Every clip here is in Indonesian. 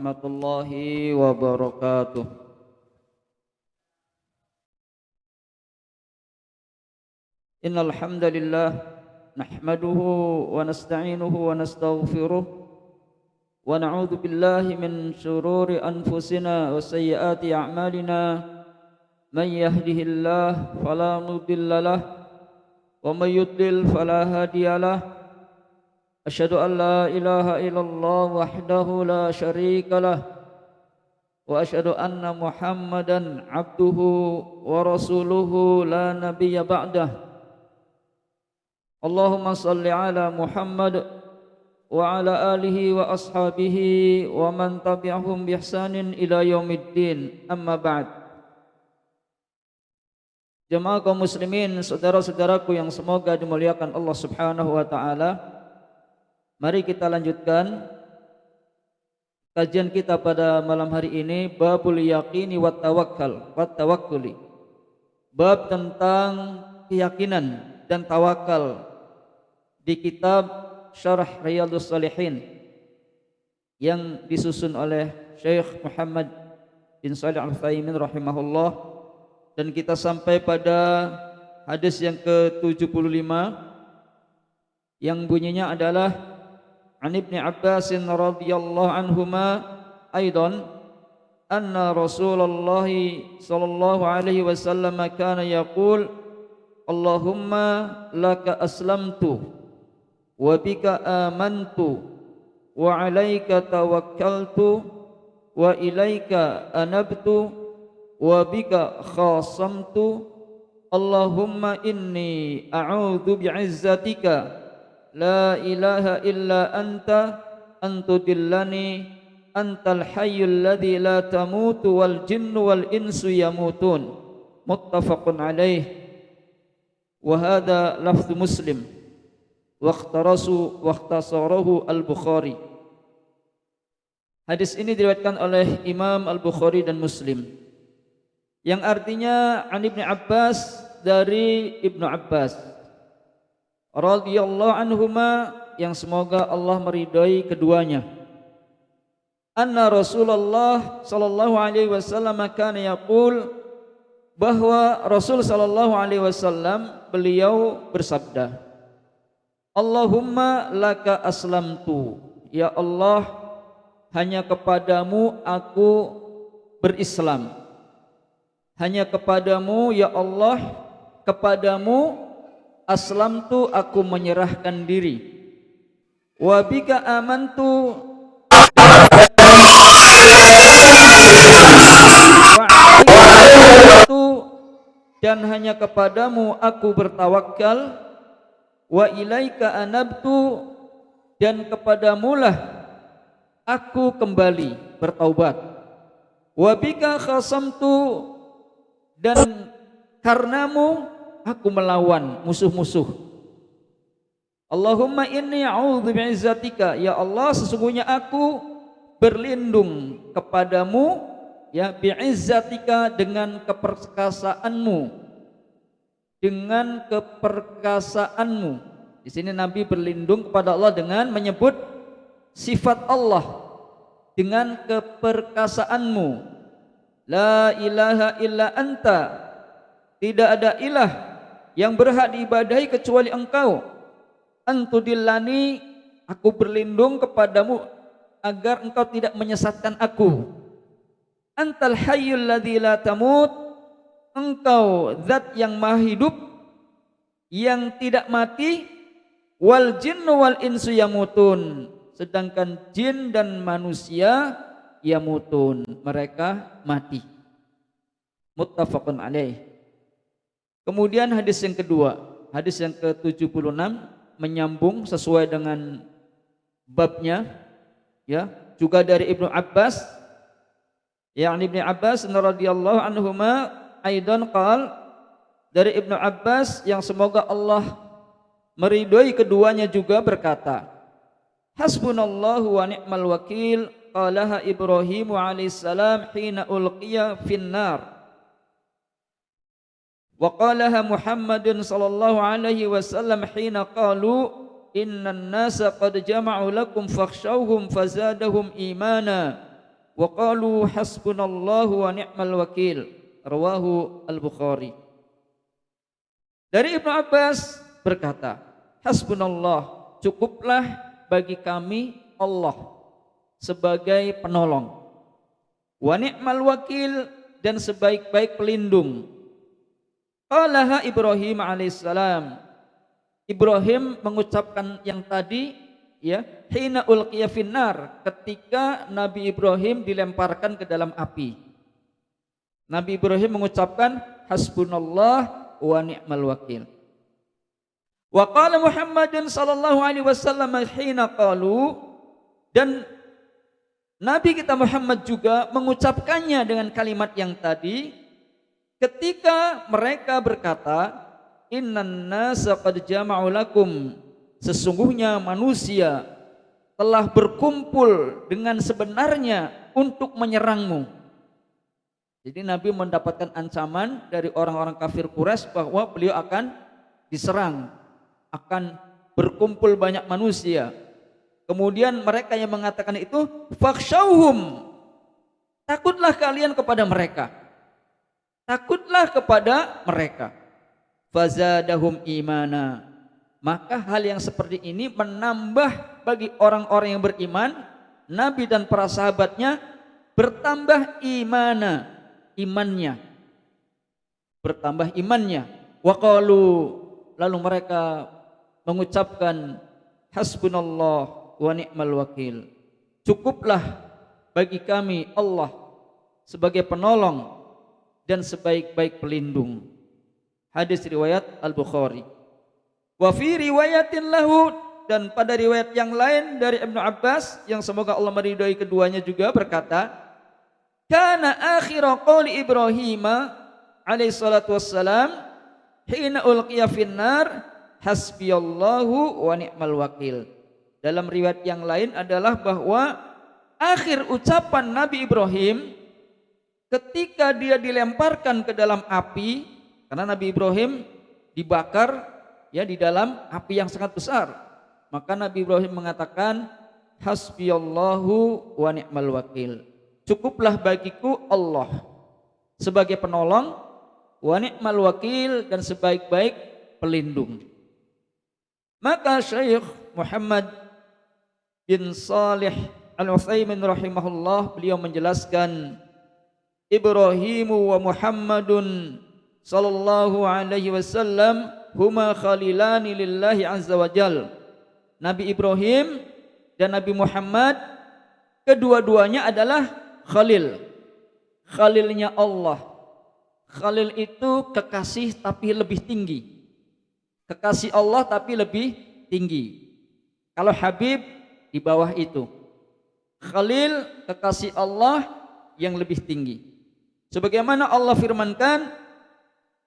warahmatullahi wabarakatuh. Innal hamdalillah nahmaduhu wa nasta'inuhu wa nastaghfiruh wa na'udzu billahi min shururi anfusina wa sayyiati a'malina. Man yahdihillahu fala mudilla lahu wa may yudlil fala hadiya lahu. Asyhadu an la ilaha illallah wahdahu la syarika lah wa asyhadu anna Muhammadan abduhu wa rasuluhu la nabiyya ba'dah. Allahumma salli ala Muhammad wa ala alihi wa ashabihi wa man tabi'ahum bi ihsanin ila yaumiddin. Amma ba'd. Jemaah kaum muslimin, saudara-saudaraku yang semoga dimuliakan Allah Subhanahu wa taala. Mari kita lanjutkan kajian kita pada malam hari ini, babul yaqini wat tawakkuli. Bab tentang keyakinan dan tawakal di kitab Syarah Riyadhus Shalihin yang disusun oleh Syekh Muhammad bin Shalih Al-Utsaimin rahimahullah. Dan kita sampai pada hadis yang ke-75 yang bunyinya adalah An Ibni Abbas radhiyallahu anhuma aidan anna Rasulullah sallallahu alaihi wasallam kana yaqul Allahumma laka aslamtu wa bika amantu wa alaika tawakkaltu wa ilaika anabtu wa bika khasamtu. Allahumma inni a'udzu bi'izzatika la ilaha illa anta antudillani antal hayyul ladzi la tamutu wal jinnu wal insu yamutun. Muttafaqun alaih. Wa hadha lafdz Muslim wa ikhtasarahu al-Bukhari. Hadis ini diriwayatkan oleh Imam Al-Bukhari dan Muslim, yang artinya An Ibni Abbas, dari Ibnu Abbas radhiyallahu anhuma, yang semoga Allah meridai keduanya. Anna Rasulullah sallallahu alaihi wasallam kana yaqul, bahwa Rasul sallallahu alaihi wasallam beliau bersabda, Allahumma laka aslamtu, ya Allah, hanya kepadamu aku berislam. Hanya kepadamu ya Allah, kepadamu aslamtu, aku menyerahkan diri. Wa bika amantu, dan hanya kepadamu aku bertawakal. Wa ilaika anabtu, dan kepadamulah aku kembali bertaubat. Wa bika khasamtu, dan karenamu aku melawan musuh-musuh. Allahumma inni a'udzu bi'izzatika, ya Allah, sesungguhnya aku berlindung kepadamu, ya, bi'izzatika, dengan keperkasaanmu, dengan keperkasaanmu. Di sini Nabi berlindung kepada Allah dengan menyebut sifat Allah, dengan keperkasaanmu. La ilaha illa anta, tidak ada ilah yang berhak diibadahi kecuali engkau. Antudillani, aku berlindung kepadamu agar engkau tidak menyesatkan aku. Antal hayyul ladzi la tamut, engkau zat yang maha hidup, yang tidak mati. Wal jinnu wal insu yamutun, sedangkan jin dan manusia yamutun, mereka mati. Muttafaqun alaih. Kemudian hadis yang kedua, hadis yang ke-76, menyambung sesuai dengan babnya, ya, juga dari Ibnu Abbas, yang Ibnu Abbas radhiyallahu anhuma aidan qal, dari Ibnu Abbas yang semoga Allah meridhoi keduanya juga berkata, Hasbunallahu wa ni'mal wakil, qalaha Ibrahim alaihissalam hina ulqiya finnar. Wa qalaha Muhammadun sallallahu alaihi wasallam hina qalu innan nasa qad jama'u lakum fakhshawhum fazadahum imana wa qalu hasbunallahu wa ni'mal wakil. Rawahu Al-Bukhari. Dari Ibnu Abbas berkata, hasbunallah, cukuplah bagi kami Allah sebagai penolong. Wa ni'mal wakil, dan sebaik-baik pelindung. Qalaha Ibrahim alaihissalam. Ibrahim mengucapkan yang tadi, ya, hina ulqiya finnar, ketika Nabi Ibrahim dilemparkan ke dalam api. Nabi Ibrahim mengucapkan hasbunallah wa ni'mal wakil. Wa qala Muhammadun sallallahu alaihi wasallam hina qalu, dan Nabi kita Muhammad juga mengucapkannya dengan kalimat yang tadi ketika mereka berkata, innan nasa qad jama'u lakum, sesungguhnya manusia telah berkumpul dengan sebenarnya untuk menyerangmu. Jadi Nabi mendapatkan ancaman dari orang-orang kafir Quraisy bahwa beliau akan diserang, akan berkumpul banyak manusia. Kemudian mereka yang mengatakan itu, fakhshawhum, takutlah kalian kepada mereka. Takutlah kepada mereka. Fazadahum imana, maka hal yang seperti ini menambah bagi orang-orang yang beriman, Nabi dan para sahabatnya bertambah imannya, bertambah imannya. Wa qalu, lalu mereka mengucapkan hasbunallah wa ni'mal wakil, cukuplah bagi kami Allah sebagai penolong dan sebaik-baik pelindung. Hadis riwayat Al-Bukhari. Wa fi riwayatin lahu, dan pada riwayat yang lain dari Ibnu Abbas yang semoga Allah meridhai keduanya juga berkata, kana akhir qauli Ibrahim alaihi salatu wassalam hina ulqiya finnar hasbiyallahu wa ni'mal wakil. Dalam riwayat yang lain adalah bahwa akhir ucapan Nabi Ibrahim ketika dia dilemparkan ke dalam api, karena Nabi Ibrahim dibakar, ya, di dalam api yang sangat besar, maka Nabi Ibrahim mengatakan hasbiyallahu wa ni'mal wakil, cukuplah bagiku Allah sebagai penolong, wa ni'mal wakil, dan sebaik-baik pelindung. Maka Syekh Muhammad bin Salih Al-Utsaimin rahimahullah, beliau menjelaskan, Ibrahimu wa Muhammadun sallallahu alaihi wasallam huma khalilani lillahi azza wa jal. Nabi Ibrahim dan Nabi Muhammad kedua-duanya adalah khalil, khalilnya Allah. Khalil itu kekasih tapi lebih tinggi, kekasih Allah tapi lebih tinggi. Kalau Habib di bawah itu, Khalil kekasih Allah yang lebih tinggi. Sebagaimana Allah firmankan,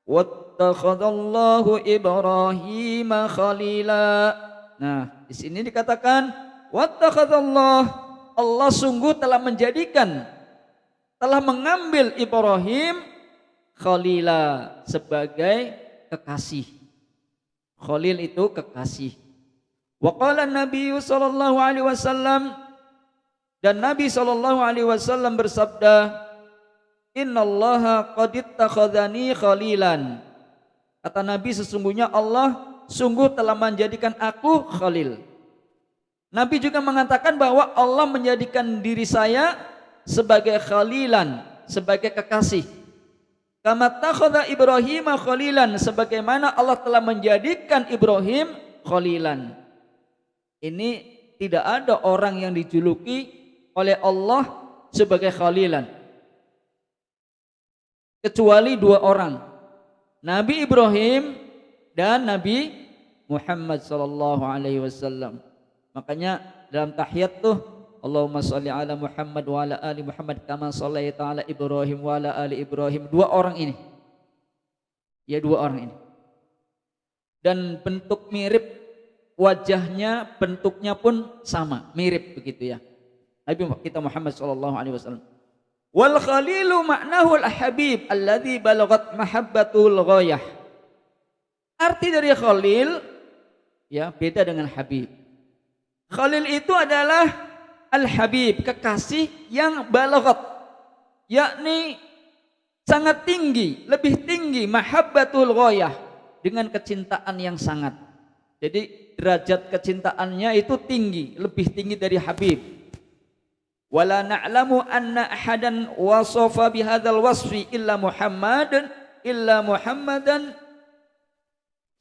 wattakhadallahu Ibrahim khalila. Nah, di sini dikatakan wattakhadallah, Allah sungguh telah menjadikan, telah mengambil Ibrahim khalila sebagai kekasih. Khalil itu kekasih. Wa qala Nabi sallallahu alaihi wasallam, dan Nabi sallallahu alaihi wasallam bersabda, innallaha qad ittakhadhani khalilan. Kata Nabi, sesungguhnya Allah sungguh telah menjadikan aku khalil. Nabi juga mengatakan bahwa Allah menjadikan diri saya sebagai khalilan, sebagai kekasih. Kama takhadha Ibrahim khalilan, sebagaimana Allah telah menjadikan Ibrahim khalilan. Ini tidak ada orang yang dijuluki oleh Allah sebagai khalilan kecuali dua orang, Nabi Ibrahim dan Nabi Muhammad sallallahu alaihi wasallam. Makanya dalam tahiyat tuh, Allahumma shalli ala Muhammad wa ala ali Muhammad kama shallaita ala Ibrahim wa ala ali Ibrahim. Dua orang ini, ya, dua orang ini, dan bentuk mirip, wajahnya, bentuknya pun sama, mirip begitu, ya, Nabi kita Muhammad sallallahu alaihi wasallam. Wal khalilu maknahu al-habib alladhi balagat mahabbatul ghayah. Arti dari khalil, ya, beda dengan habib. Khalil itu adalah al-habib, kekasih yang balaghat, yakni sangat tinggi, lebih tinggi, mahabbatul ghayah, dengan kecintaan yang sangat. Jadi derajat kecintaannya itu tinggi, lebih tinggi dari habib. Wala na'lamu anna ahadan wasafa bihadzal wasfi illa Muhammadan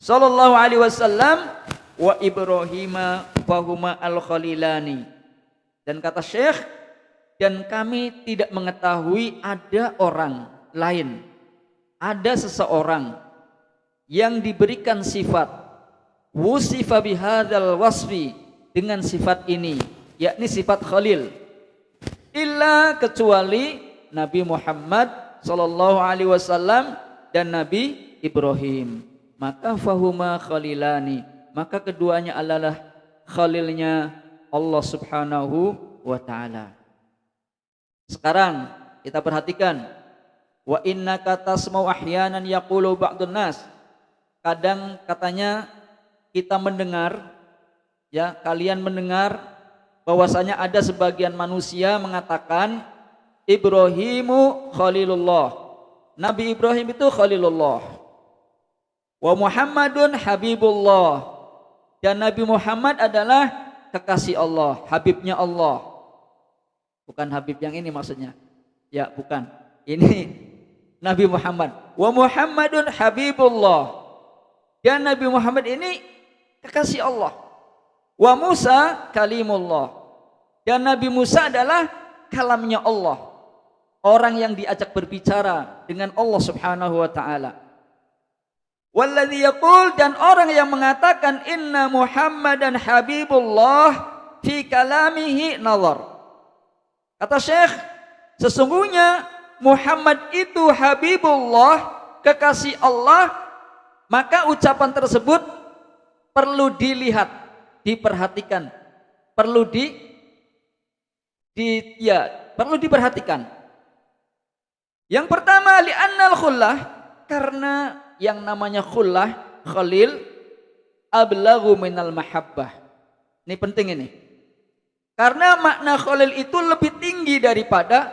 sallallahu alaihi wasallam wa Ibrahima fahuma al-khalilani. Dan kata Syekh, dan kami tidak mengetahui ada orang lain, ada seseorang yang diberikan sifat wusifa bihadzal wasfi, dengan sifat ini, yakni sifat khalil, illa, kecuali Nabi Muhammad sallallahu alaihi wasallam dan Nabi Ibrahim. Maka fahuma khalilani, maka keduanya adalah khalilnya Allah Subhanahu wa taala. Sekarang kita perhatikan, wa innaka tasma'u ahyanan yaqulu ba'dun nas. Kadang katanya kita mendengar, ya, kalian mendengar bahwasanya ada sebagian manusia mengatakan Ibrahimu khalilullah, Nabi Ibrahim itu khalilullah, wa Muhammadun habibullah, dan Nabi Muhammad adalah kekasih Allah, habibnya Allah. Bukan Habib yang ini maksudnya, ya bukan, ini Nabi Muhammad. Wa Muhammadun habibullah, dan Nabi Muhammad ini kekasih Allah. Wa Musa kalimullah, dan Nabi Musa adalah kalamnya Allah, orang yang diajak berbicara dengan Allah Subhanahu wa taala. Walladzi yaqul, dan orang yang mengatakan inna Muhammadan habibullah fi kalamihi nazar. Kata Syekh, sesungguhnya Muhammad itu habibullah, kekasih Allah, maka ucapan tersebut perlu dilihat, diperhatikan, perlu perlu diperhatikan. Yang pertama, li'annal khullah, karena yang namanya khullah, khalil, ablaghu minal mahabbah. Ini penting ini. Karena makna khalil itu lebih tinggi daripada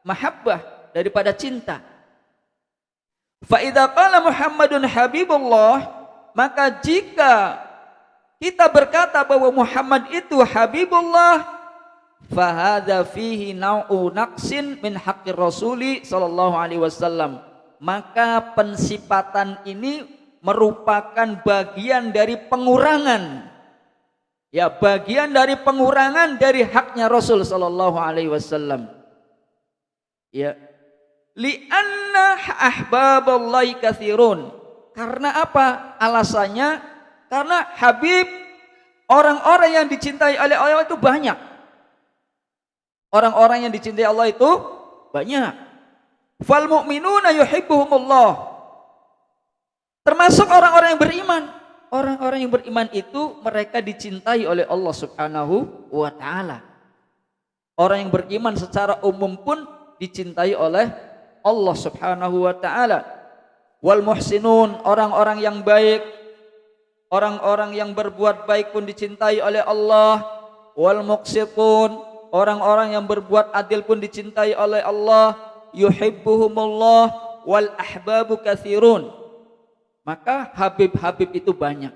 mahabbah, daripada cinta. Fa idza qala Muhammadun habibullah, maka jika kita berkata bahwa Muhammad itu habibullah, fahadza fihi nau'u naqsin min haqqir rasuli sallallahu alaihi wasallam, maka pensifatan ini merupakan bagian dari pengurangan, ya, bagian dari pengurangan dari haknya Rasul sallallahu alaihi wasallam, ya. Li'anna ahbaballahi katsirun, karena apa alasannya? Karena habib, orang-orang yang dicintai oleh Allah itu banyak. Orang-orang yang dicintai Allah itu banyak. Fal mu'minuna yuhibbuhumullah, termasuk orang-orang yang beriman. Orang-orang yang beriman itu mereka dicintai oleh Allah Subhanahu wa taala. Orang yang beriman secara umum pun dicintai oleh Allah Subhanahu wa taala. Wal muhsinun, orang-orang yang baik, orang-orang yang berbuat baik pun dicintai oleh Allah. Wal muqsitun, orang-orang yang berbuat adil pun dicintai oleh Allah. Yuhibbuhumullah wal ahbabu katsirun, maka habib-habib itu banyak.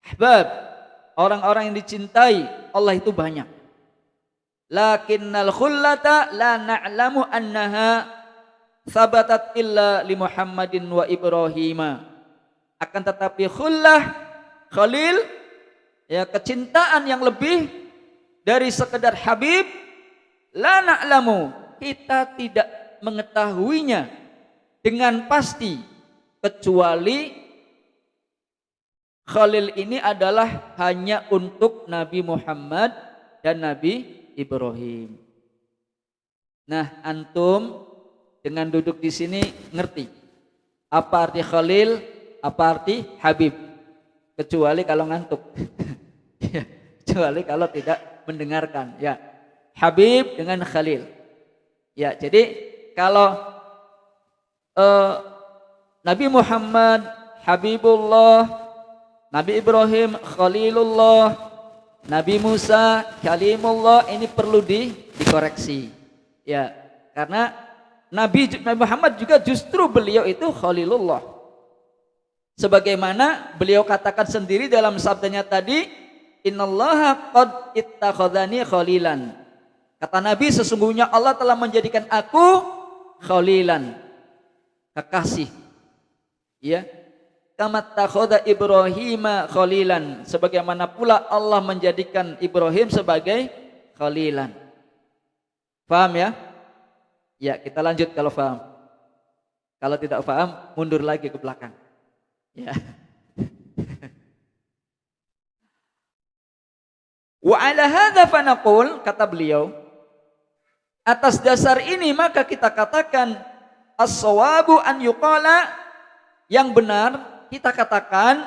Ahbab, orang-orang yang dicintai Allah itu banyak. Lakinnal khullata la na'lamu annaha sabatat illa li Muhammadin wa Ibrahima. Akan tetapi khullah, khalil, ya, kecintaan yang lebih dari sekedar habib, la na'lamu, kita tidak mengetahuinya dengan pasti, kecuali khalil ini adalah hanya untuk Nabi Muhammad dan Nabi Ibrahim. Nah, antum dengan duduk di sini ngerti apa arti khalil, apa arti habib, kecuali kalau ngantuk. Ya, kecuali kalau tidak mendengarkan. Ya, habib dengan khalil. Ya, jadi kalau Nabi Muhammad habibullah, Nabi Ibrahim khalilullah, Nabi Musa kalimullah ini perlu dikoreksi. Ya, karena Nabi Muhammad juga justru beliau itu khalilullah. Sebagaimana beliau katakan sendiri dalam sabdanya tadi, innallaha qad ittakhadhani khalilan. Kata Nabi, sesungguhnya Allah telah menjadikan aku khalilan, kekasih. Ya. Kama takhadha Ibrahim khalilan, sebagaimana pula Allah menjadikan Ibrahim sebagai khalilan. Paham ya? Ya, kita lanjut kalau paham. Kalau tidak paham, mundur lagi ke belakang. Ya. Wa ala hadza fanaqul, kata beliau, atas dasar ini maka kita katakan as-shawabu an yuqala, yang benar kita katakan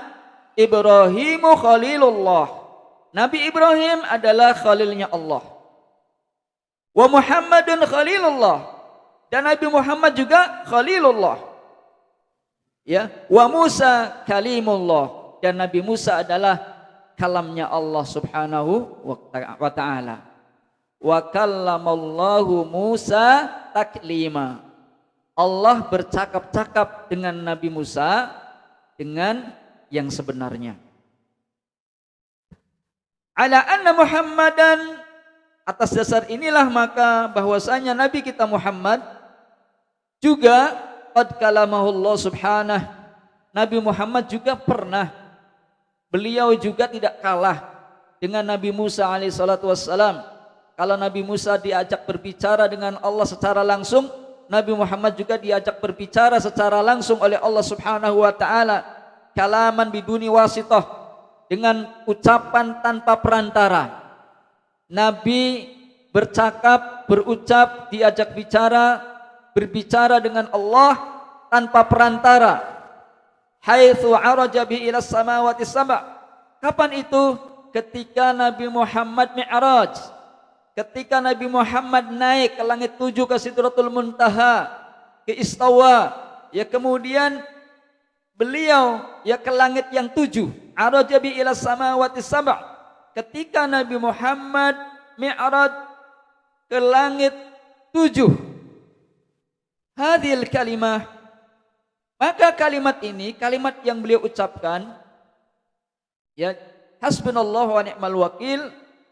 Ibrahimu khalilullah. Nabi Ibrahim adalah khalilnya Allah. Wa Muhammadun khalilullah, dan Nabi Muhammad juga khalilullah. Ya, wa Musa kalimullah, dan Nabi Musa adalah kalamnya Allah Subhanahu wa taala. Wa kallamallahu Musa taklima. Allah bercakap-cakap dengan Nabi Musa dengan yang sebenarnya. Ala anna Muhammadan, atas dasar inilah maka bahwasanya Nabi kita Muhammad juga qad kalamahullah subhanahu. Nabi Muhammad juga pernah, beliau juga tidak kalah dengan Nabi Musa alaihi salatu wassalam. Kalau Nabi Musa diajak berbicara dengan Allah secara langsung, Nabi Muhammad juga diajak berbicara secara langsung oleh Allah Subhanahu wa taala, kalaman biduni wasithah, dengan ucapan tanpa perantara. Nabi bercakap, berucap, diajak bicara, berbicara dengan Allah tanpa perantara. Haitsu araja bi ila samawati sab'a. Kapan itu? Ketika Nabi Muhammad mi'raj. Ketika Nabi Muhammad naik ke langit 7, ke Sidratul Muntaha, ke Istawa, ya kemudian beliau ya ke langit yang 7. Araja bi ila samawati sab'a. Ketika Nabi Muhammad mi'raj ke langit 7, hadhil kalimah, maka kalimat ini, kalimat yang beliau ucapkan, ya hasbunallahu wa ni'mal wakil,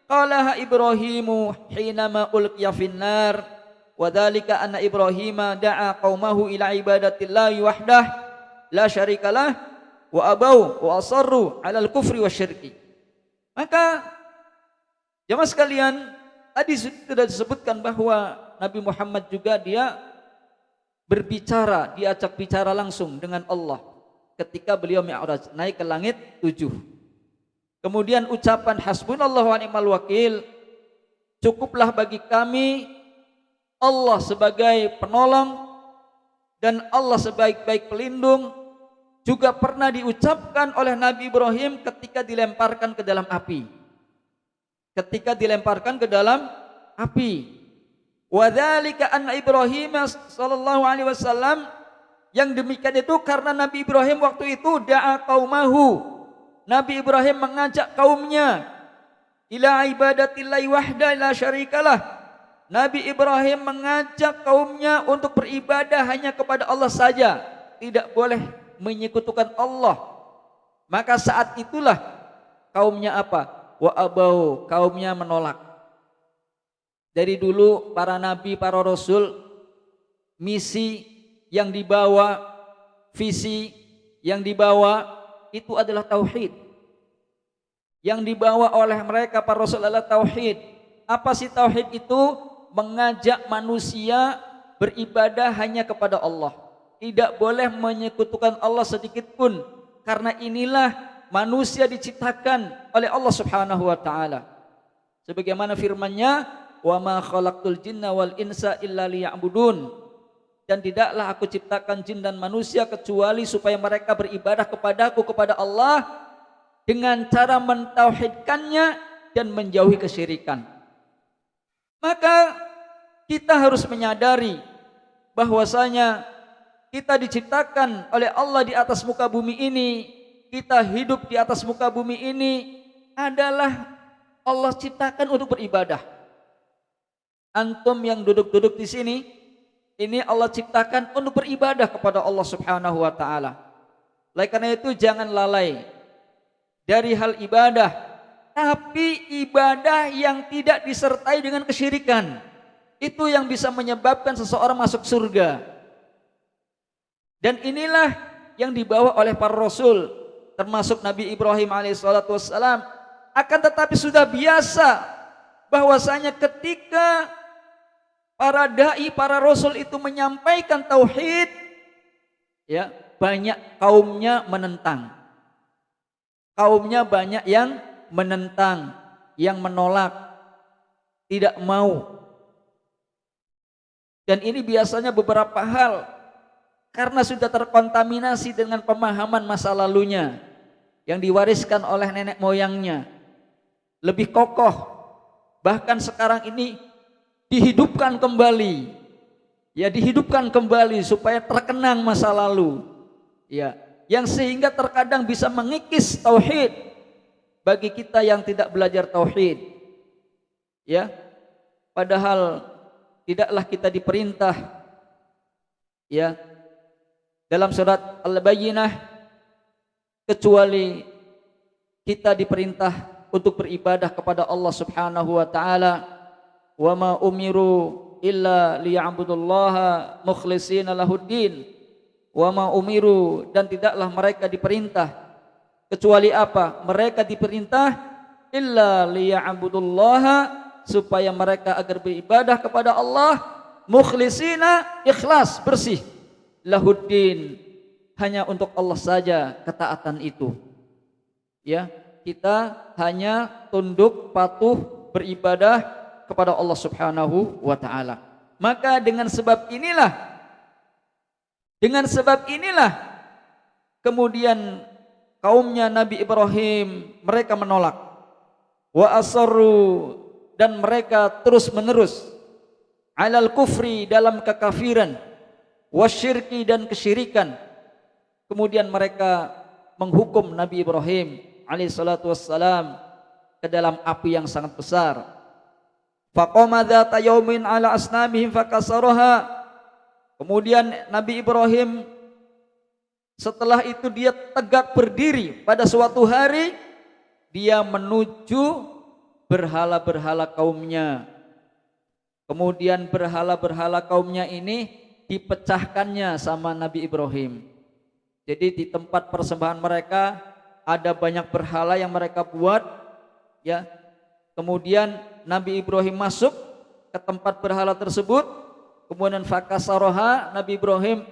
qalaha Ibrahimu hinama ulqiya finnar, wa dzalika anna Ibrahima da'a qaumahu ila ibadatillahi wahdah la syarikalah wa abau wa asarru 'alal kufri wasyirki. Maka jemaah sekalian, tadi sudah disebutkan bahwa Nabi Muhammad juga dia berbicara, diajak bicara langsung dengan Allah ketika beliau mi'raj, naik ke langit 7. Kemudian ucapan hasbunallahu wa ni'mal wakil, cukuplah bagi kami Allah sebagai penolong dan Allah sebaik-baik pelindung, juga pernah diucapkan oleh Nabi Ibrahim ketika dilemparkan ke dalam api. Ketika dilemparkan ke dalam api. Wa dzalika anna Ibrahim sallallahu alaihi wasallam, yang demikian itu karena Nabi Ibrahim waktu itu da'a qaumahu. Nabi Ibrahim mengajak kaumnya ila ibadatillahi wahda la syarikalah. Nabi Ibrahim mengajak kaumnya untuk beribadah hanya kepada Allah saja, tidak boleh menyekutukan Allah. Maka saat itulah kaumnya apa? Wa abau, kaumnya menolak. Dari dulu para nabi, para rasul, misi yang dibawa, visi yang dibawa itu adalah tauhid. Yang dibawa oleh mereka para rasul adalah tauhid. Apa sih tauhid itu? Mengajak manusia beribadah hanya kepada Allah. Tidak boleh menyekutukan Allah sedikit pun, karena inilah manusia diciptakan oleh Allah Subhanahu wa taala. Sebagaimana firman-Nya, "Wa ma khalaqtul jinna wal insa illa liya'budun." Dan tidaklah aku ciptakan jin dan manusia kecuali supaya mereka beribadah kepadaku, kepada Allah, dengan cara mentauhidkannya dan menjauhi kesyirikan. Maka kita harus menyadari bahwasanya kita diciptakan oleh Allah di atas muka bumi ini, kita hidup di atas muka bumi ini adalah Allah ciptakan untuk beribadah. Antum yang duduk-duduk di sini, ini Allah ciptakan untuk beribadah kepada Allah Subhanahu wa taala. Oleh karena itu jangan lalai dari hal ibadah, tapi ibadah yang tidak disertai dengan kesyirikan. Itu yang bisa menyebabkan seseorang masuk surga. Dan inilah yang dibawa oleh para rasul, termasuk Nabi Ibrahim alaihissalatu wassalam. Akan tetapi sudah biasa bahwasanya ketika para dai, para rasul itu menyampaikan tauhid, ya, banyak kaumnya menentang. Kaumnya banyak yang menentang, yang menolak, tidak mau. Dan ini biasanya beberapa hal karena sudah terkontaminasi dengan pemahaman masa lalunya yang diwariskan oleh nenek moyangnya. Lebih kokoh, bahkan sekarang ini dihidupkan kembali, ya, dihidupkan kembali supaya terkenang masa lalu, ya, yang sehingga terkadang bisa mengikis tauhid bagi kita yang tidak belajar tauhid, ya. Padahal tidaklah kita diperintah, ya, dalam surat Al-Bayyinah, kecuali kita diperintah untuk beribadah kepada Allah Subhanahu wa taala. Wa ma umiru illa liya'budullaha mukhlishina lahuddin. Wa ma umiru, dan tidaklah mereka diperintah kecuali apa? Mereka diperintah illa liya'budullaha, supaya mereka agar beribadah kepada Allah mukhlishina, ikhlas, bersih, lahuddin, hanya untuk Allah saja ketaatan itu. Ya, kita hanya tunduk patuh beribadah kepada Allah Subhanahu wa taala. Maka dengan sebab inilah kemudian kaumnya Nabi Ibrahim mereka menolak. Wa asarru, dan mereka terus menerus alal kufri, dalam kekafiran, wasyirki, dan kesyirikan. Kemudian mereka menghukum Nabi Ibrahim alaihissalatu wassalam ke dalam api yang sangat besar. Faqama dzata yaumin ala asnamihim fakasaroha. Kemudian Nabi Ibrahim setelah itu dia tegak berdiri pada suatu hari, dia menuju berhala-berhala kaumnya. Kemudian berhala-berhala kaumnya ini dipecahkannya sama Nabi Ibrahim. Jadi di tempat persembahan mereka ada banyak berhala yang mereka buat, ya. Kemudian Nabi Ibrahim masuk ke tempat berhala tersebut, kemudian fakasaroha, Nabi Ibrahim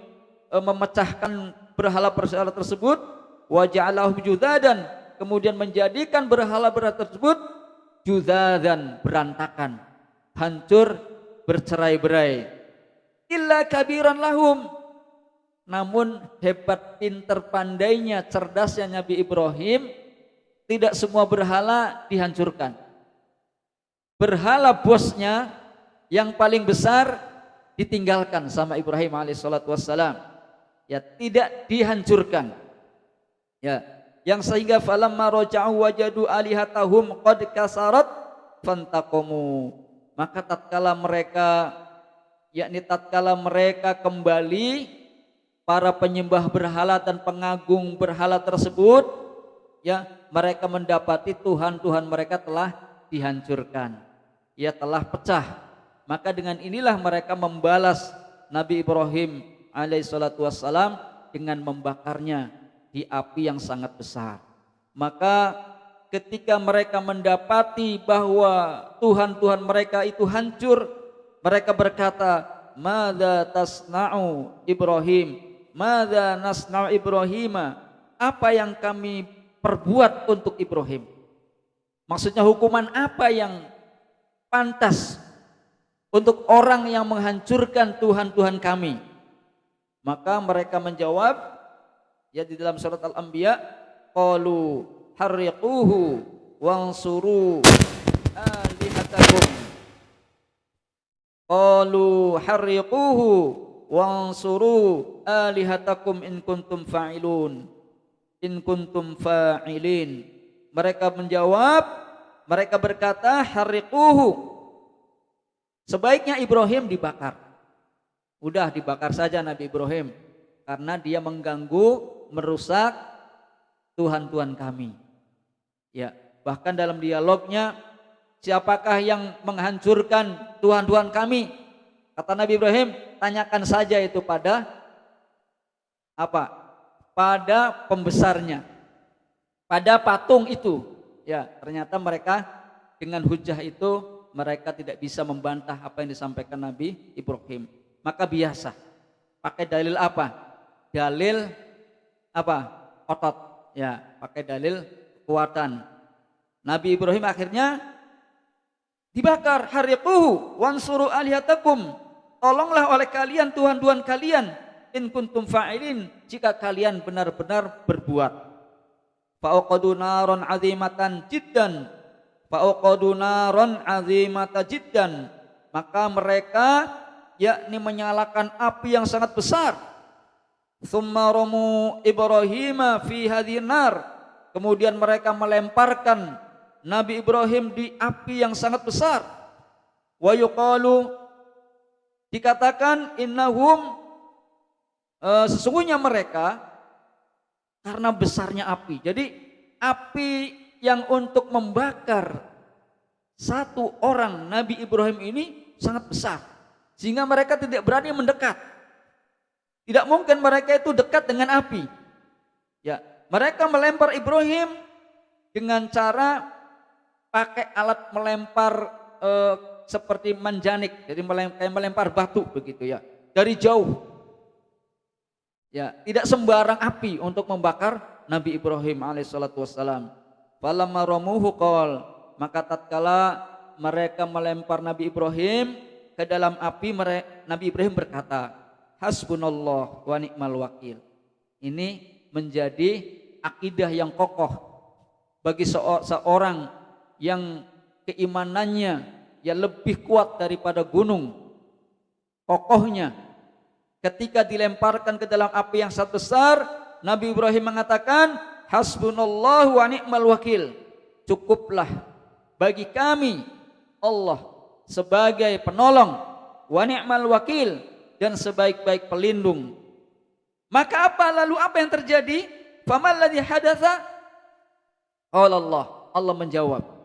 memecahkan berhala-berhala tersebut, wa ja'alahu judadan, kemudian menjadikan berhala-berhala tersebut judadan, berantakan, hancur, bercerai-berai. Illa kabiran lahum, namun hebat, pinter, pandainya, cerdasnya Nabi Ibrahim, tidak semua berhala dihancurkan. Berhala bosnya yang paling besar ditinggalkan sama Ibrahim alaihissalatu wassalam, ya, tidak dihancurkan, ya, yang sehingga falamma raja'u wajadu alihatahum qad kasarat fantaqamu, maka tatkala mereka kembali, para penyembah berhala dan pengagung berhala tersebut, ya, mereka mendapati Tuhan-Tuhan mereka telah dihancurkan, ya, telah pecah. Maka dengan inilah mereka membalas Nabi Ibrahim alaihissalatu wassalam dengan membakarnya di api yang sangat besar. Maka ketika mereka mendapati bahwa Tuhan-Tuhan mereka itu hancur, mereka berkata, madza tasna'u Ibrahim, madza nasna'u Ibrahima, apa yang kami perbuat untuk Ibrahim? Maksudnya hukuman apa yang pantas untuk orang yang menghancurkan Tuhan-Tuhan kami? Maka mereka menjawab, ya, di dalam surat Al-Anbiya, qalu harriquhu wansuru alihatakum, qalu harriquhu wansuru alihatakum in kuntum fa'ilin. Mereka menjawab, mereka berkata, harriquhu, sebaiknya Ibrahim dibakar. Udah dibakar saja Nabi Ibrahim, karena dia mengganggu, merusak Tuhan-Tuhan kami. Ya, bahkan dalam dialognya, siapakah yang menghancurkan Tuhan-Tuhan kami? Kata Nabi Ibrahim, tanyakan saja itu pada apa? Pada pembesarnya, pada patung itu. Ya, ternyata mereka dengan hujah itu mereka tidak bisa membantah apa yang disampaikan Nabi Ibrahim. Maka biasa pakai dalil apa? Dalil apa? Otot. Ya, pakai dalil kekuatan. Nabi Ibrahim akhirnya dibakar. Hariquhu wansuru alihatakum. Tolonglah oleh kalian Tuhan-Tuhan kalian, in kuntum fa'ilin, jika kalian benar-benar berbuat. Fa'uqadu naron azimatan jiddan. Fa'uqadu naron azimatan jiddan. Maka mereka yakni menyalakan api yang sangat besar. Tsumma ramu Ibrahim fi hadhin nar. Kemudian mereka melemparkan Nabi Ibrahim di api yang sangat besar. Wa yuqalu, dikatakan innahum, sesungguhnya mereka, karena besarnya api. Jadi api yang untuk membakar satu orang Nabi Ibrahim ini sangat besar, sehingga mereka tidak berani mendekat. Tidak mungkin mereka itu dekat dengan api. Ya, mereka melempar Ibrahim dengan cara pakai alat melempar seperti manjanik, jadi melempar batu begitu ya, dari jauh. Ya, tidak sembarang api untuk membakar Nabi Ibrahim alaihissalatu wassalam. Falamma ramuhu qol, maka tatkala mereka melempar Nabi Ibrahim ke dalam api, Nabi Ibrahim berkata, hasbunallah wa ni'mal wakil. Ini menjadi akidah yang kokoh bagi seorang yang keimanannya yang lebih kuat daripada gunung. Kokohnya ketika dilemparkan ke dalam api yang sangat besar, Nabi Ibrahim mengatakan, hasbunallahu wa ni'mal wakil. Cukuplah bagi kami Allah sebagai penolong, wa ni'mal wakil, dan sebaik-baik pelindung. Maka lalu apa yang terjadi? Famal ladzi hadatsa? Allah menjawab.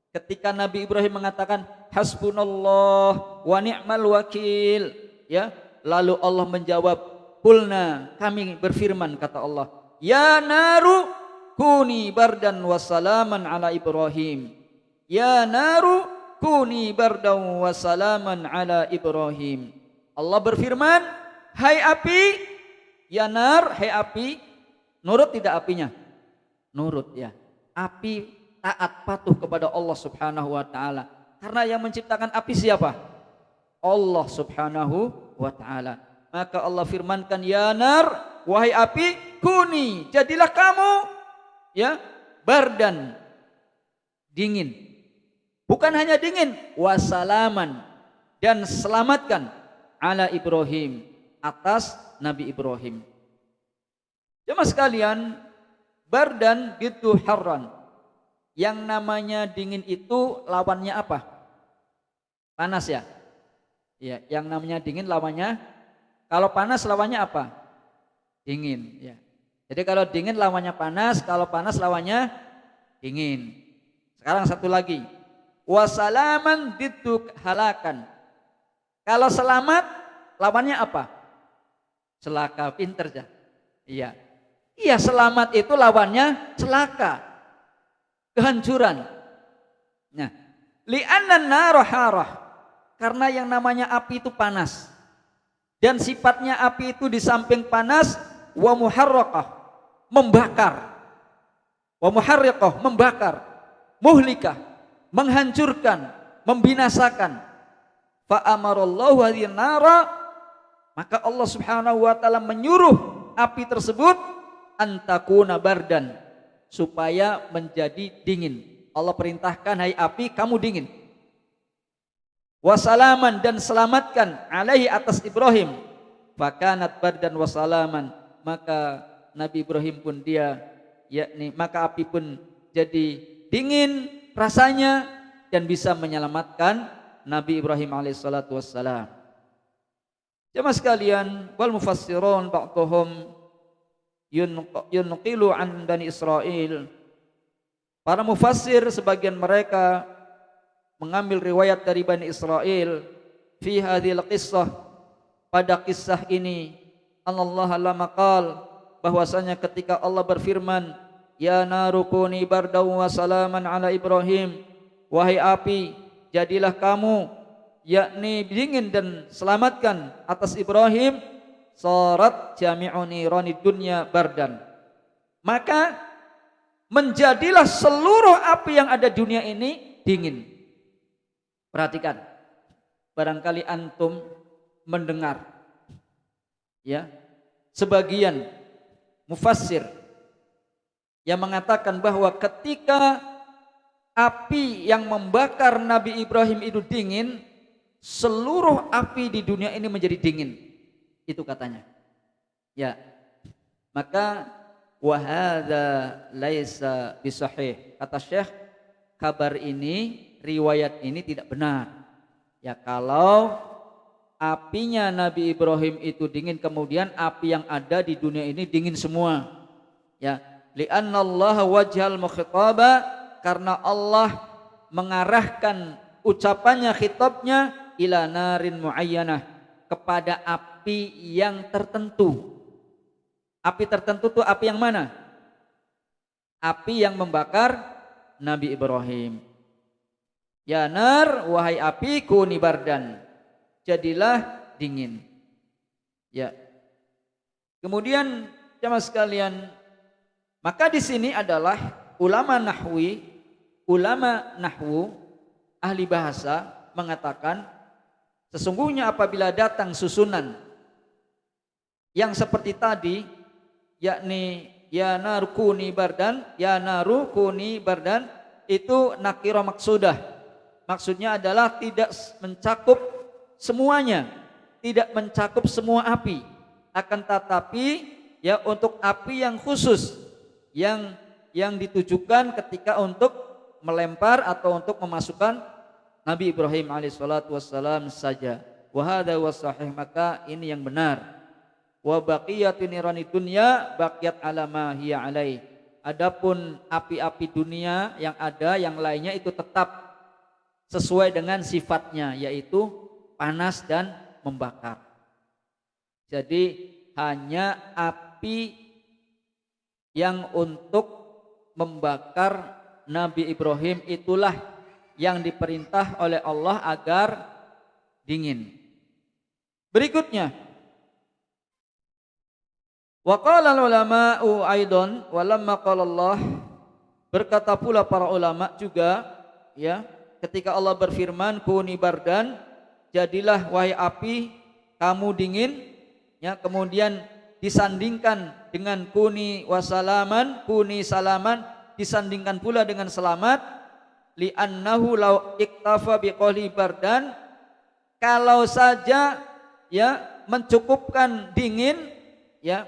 Ketika Nabi Ibrahim mengatakan hasbunallah wa ni'mal wakil, ya, lalu Allah menjawab, qulna, kami berfirman, kata Allah, ya naru kuni bardan wassalaman ala Ibrahim. Ya naru kuni bardan wassalaman ala Ibrahim. Allah berfirman, hai api, ya nar, hai api, nurut tidak apinya? Nurut ya. Api taat patuh kepada Allah Subhanahu wa taala. Karena yang menciptakan api siapa? Allah Subhanahu wa ta'ala. Maka Allah firmankan, ya nar, wahai api, kuni, jadilah kamu, ya, bardan, dingin. Bukan hanya dingin, wasalaman, dan selamatkan ala Ibrahim, atas Nabi Ibrahim. Jemaah sekalian, bardan gitu harran. Yang namanya dingin itu lawannya apa? Panas ya? Ya, yang namanya dingin lawannya, kalau panas lawannya apa? Dingin, ya. Jadi kalau dingin lawannya panas, kalau panas lawannya dingin. Sekarang satu lagi. Wasalaman diduk halakan. Kalau selamat lawannya apa? Celaka, pinter ya. Iya. Iya, selamat itu lawannya celaka. Kehancuran. Nah, li'annan nar harah. Karena yang namanya api itu panas. Dan sifatnya api itu di samping panas, wa muharraqah, membakar. Wa muharriqah, membakar. Muhlikah, menghancurkan, membinasakan. Fa amarallahu hadhihi nara, maka Allah Subhanahu wa taala menyuruh api tersebut antakuna bardan, supaya menjadi dingin. Allah perintahkan, hai api, kamu dingin. Wasalaman, dan selamatkan alaihi, atas Ibrahim. Fakanat bardan wasalaman, maka Nabi Ibrahim pun dia, yakni maka api pun jadi dingin, rasanya dan bisa menyelamatkan Nabi Ibrahim alaihissalatu wassalam. Jemaah sekalian, wal mufassirun ba'dhum yunqilu an Bani Israil. Para mufassir sebagian mereka mengambil riwayat dari Bani Israil fi hadhil qissah, pada kisah ini, Allah lama qal, bahwasanya ketika Allah berfirman, ya naru kuni bardaw wa salaman ala Ibrahim, wahai api jadilah kamu yakni dingin dan selamatkan atas Ibrahim, sarat jami'u nirani dunya bardan, maka menjadilah seluruh api yang ada dunia ini dingin. Perhatikan, barangkali antum mendengar ya sebagian mufassir yang mengatakan bahwa ketika api yang membakar Nabi Ibrahim itu dingin, seluruh api di dunia ini menjadi dingin. Itu katanya. Ya. Maka wa hadza laisa bisahih. Kata Syekh, kabar ini, riwayat ini tidak benar. Ya, kalau apinya Nabi Ibrahim itu dingin, kemudian api yang ada di dunia ini dingin semua. Ya, li'anna Allah wajhal mukhitabah, karena Allah mengarahkan ucapannya, khitabnya ila narin muayyanah, kepada api yang tertentu. Api tertentu itu api yang mana? Api yang membakar Nabi Ibrahim. Ya nar, wahai api, kuni bardan, jadilah dingin. Ya. Kemudian jemaah sekalian, maka di sini adalah ulama nahwu, ahli bahasa mengatakan, sesungguhnya apabila datang susunan yang seperti tadi, yakni ya naru kuni bardan, ya naru kuni bardan, itu nakirah maksudah. Maksudnya adalah tidak mencakup semuanya, tidak mencakup semua api, akan tetapi ya untuk api yang khusus, yang ditujukan ketika untuk melempar atau untuk memasukkan Nabi Ibrahim alaihissalatu wassalam saja. Wa hadza wasahih, maka ini yang benar. Wa baqiyatu nirani dunya baqiyat ala ma hiya alai. Adapun api-api dunia yang ada, yang lainnya itu tetap sesuai dengan sifatnya, yaitu panas dan membakar. Jadi hanya api yang untuk membakar Nabi Ibrahim itulah yang diperintah oleh Allah agar dingin. Berikutnya, wa qala al-ulama'u aidan wa lamma qala Allah, berkata pula para ulama juga ya, ketika Allah berfirman kuni bardan, jadilah wahai api kamu dingin, ya, kemudian disandingkan dengan kuni wasalaman, kuni salaman disandingkan pula dengan selamat, li'annahu law iktafa biqouli bardan, kalau saja ya mencukupkan dingin, ya,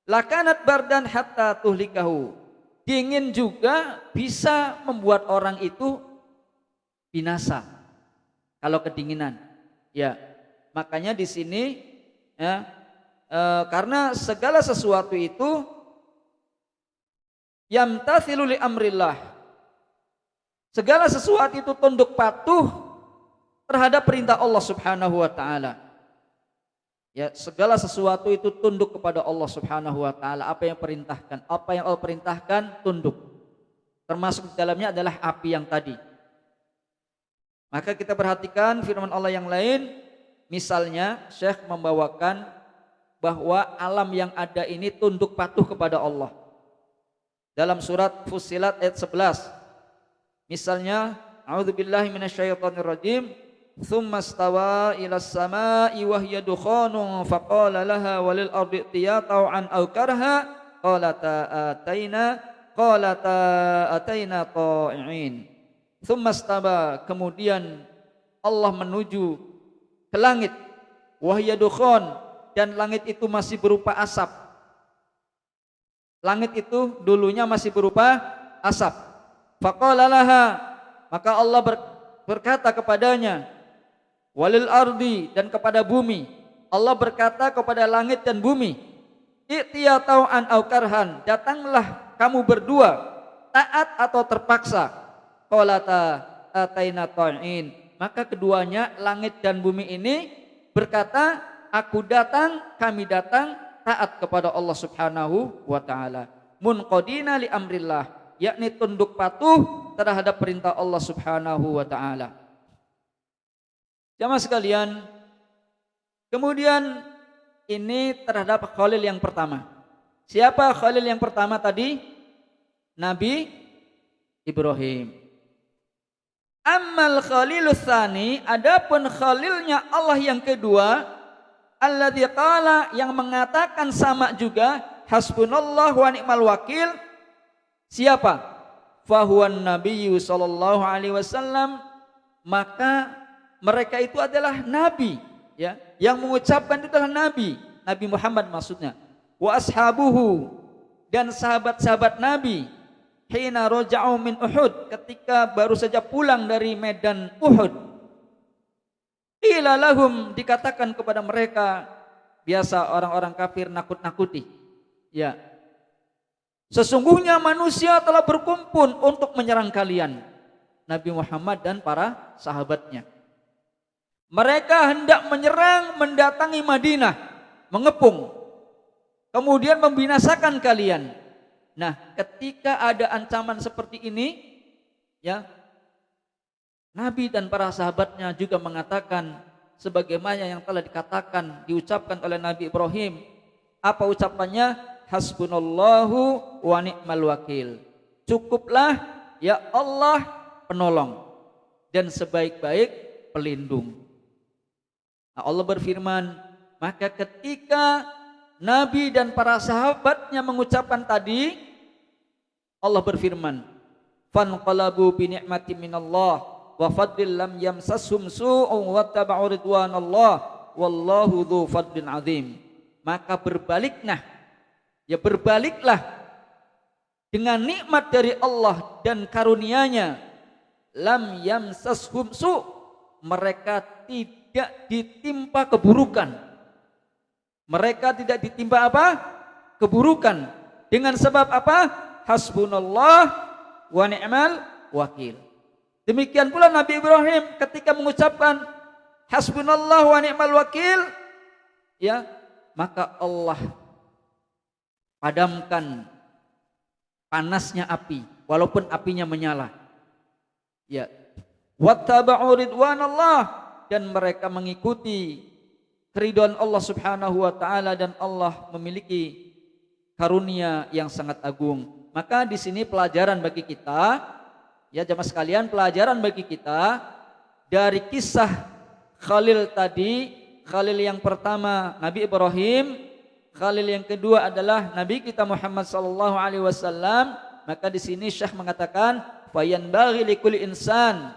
lakanat bardan hatta tuhlikahu, dingin juga bisa membuat orang itu binasa kalau kedinginan. Ya, makanya di sini ya, karena segala sesuatu itu yamtathilu li amrillah, segala sesuatu itu tunduk patuh terhadap perintah Allah Subhanahu wa taala. Ya, segala sesuatu itu tunduk kepada Allah Subhanahu wa taala. Apa yang perintahkan, apa yang Allah perintahkan tunduk. Termasuk di dalamnya adalah api yang tadi. Maka kita perhatikan firman Allah yang lain, misalnya Syekh membawakan bahwa alam yang ada ini tunduk patuh kepada Allah. Dalam surat Fussilat ayat 11. Misalnya, a'udzubillahi minasyaitonirrajim, tsumma stawa ilas samaa'i wa hiya dukhanun faqala laha walil ardi itiya taw'an aw karha qalata ataina ta'i'in. Tsumma stawa, kemudian Allah menuju ke langit, wa hiya dukhan, dan langit itu masih berupa asap. Langit itu dulunya masih berupa asap. Faqala laha, maka Allah berkata kepadanya, walil ardi, dan kepada bumi. Allah berkata kepada langit dan bumi, i'tiya tau'an au karhan, datanglah kamu berdua, taat atau terpaksa. Qalata ataina ta'in, maka keduanya langit dan bumi ini berkata, aku datang, kami datang taat kepada Allah Subhanahu wa taala. Munqadina li amrillah, yakni tunduk patuh terhadap perintah Allah Subhanahu wa taala. Jamaah sekalian, kemudian ini terhadap Khalil yang pertama. Siapa Khalil yang pertama tadi? Nabi Ibrahim. Ammal Khalilus Tsani, adapun Khalilnya Allah yang kedua, alladzi qala, yang mengatakan sama juga, hasbunallahu wa ni'mal wakil. Siapa? Fahuwan nabiyyu sallallahu alaihi wasallam, maka mereka itu adalah nabi, ya, yang mengucapkan itu adalah nabi Muhammad maksudnya. Wa ashabuhu, dan sahabat-sahabat nabi, hina raja'u min Uhud, ketika baru saja pulang dari medan Uhud. Qila lahum, dikatakan kepada mereka, biasa orang-orang kafir nakut-nakuti, ya, sesungguhnya manusia telah berkumpul untuk menyerang kalian, Nabi Muhammad dan para sahabatnya. Mereka hendak menyerang, mendatangi Madinah, mengepung, kemudian membinasakan kalian. Nah, ketika ada ancaman seperti ini, ya, Nabi dan para sahabatnya juga mengatakan sebagaimana yang telah dikatakan, diucapkan oleh Nabi Ibrahim. Apa ucapannya? Hasbunallahu wa ni'mal wakil. Cukuplah ya Allah penolong dan sebaik-baik pelindung. Nah, Allah berfirman, maka ketika Nabi dan para sahabatnya mengucapkan tadi, Allah berfirman, fanqalabu bi ni'matin minallah wa fadlin lam yamsashum su'un wattaba'u ridwanallah wallahu dzu fadlin azim. Maka berbaliklah dengan nikmat dari Allah dan karunia-Nya, lam yamsashum su', mereka tidak ditimpa keburukan. Mereka tidak ditimpa apa? Keburukan. Dengan sebab apa? Hasbunallah wa ni'mal wakil. Demikian pula Nabi Ibrahim ketika mengucapkan hasbunallah wa ni'mal wakil, ya, maka Allah padamkan panasnya api walaupun apinya menyala. Ya. Wattaba'u ridwanallah, dan mereka mengikuti keridhaan Allah Subhanahu wa taala, dan Allah memiliki karunia yang sangat agung. Maka di sini pelajaran bagi kita, ya jamaah sekalian, pelajaran bagi kita dari kisah Khalil tadi. Khalil yang pertama Nabi Ibrahim, Khalil yang kedua adalah Nabi kita Muhammad sallallahu alaihi wasallam. Maka di sini Syekh mengatakan fayanbaghi likulli insan,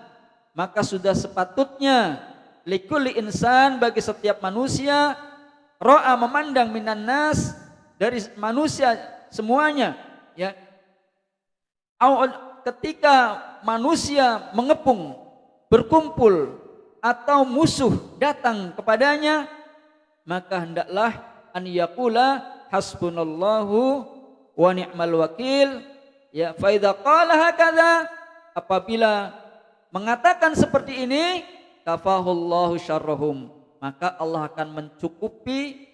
maka sudah sepatutnya likulli insan, bagi setiap manusia, ra'a, memandang, minan nas, dari manusia semuanya, ya, ketika manusia mengepung, berkumpul, atau musuh datang kepadanya, maka hendaklah an yaqula hasbunallahu wa ni'mal wakil, ya, fa idza qala hakadha, apabila mengatakan seperti ini, kafahullahu syarrahum, maka Allah akan mencukupi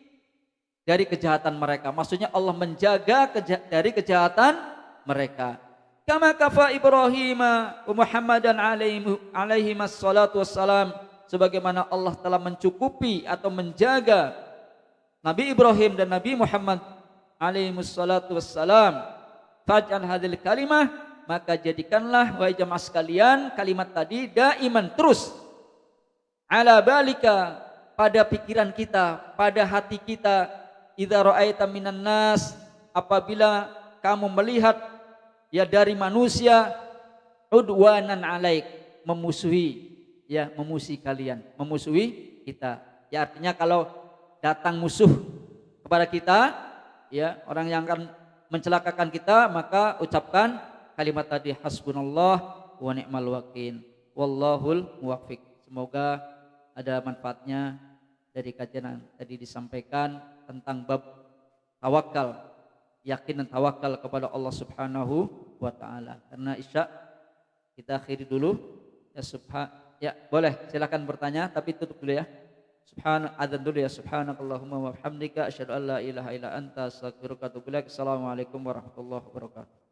dari kejahatan mereka. Maksudnya Allah menjaga dari kejahatan mereka. Kama kafa Ibrahim wa Muhammadan alaihi wassalatu wassalam, sebagaimana Allah telah mencukupi atau menjaga Nabi Ibrahim dan Nabi Muhammad alaihi wassalatu wassalam. Faj'al hadhil kalimah, maka jadikanlah wahai jamaah sekalian kalimat tadi daiman, terus, ala balika, pada pikiran kita, pada hati kita, idza ra'aita minan nas, apabila kamu melihat, ya, dari manusia, udwanan alaik, memusuhi, ya, memusuhi kalian, memusuhi kita. Ya, artinya kalau datang musuh kepada kita, ya, orang yang akan mencelakakan kita, maka ucapkan kalimat tadi hasbunallah wa ni'mal wakil. Wallahul muwaffiq. Semoga ada manfaatnya dari kajian yang tadi disampaikan tentang bab tawakal, yakin dan tawakal kepada Allah Subhanahu wa taala. Karena Isya kita akhiri dulu. Ya, boleh silakan bertanya tapi tutup dulu ya. Adzan dulu ya. Subhanakallahumma wa bihamdika asyhadu an la ilaha illa anta astaghfiruka wa atubu ilaik. Assalamualaikum warahmatullahi wabarakatuh.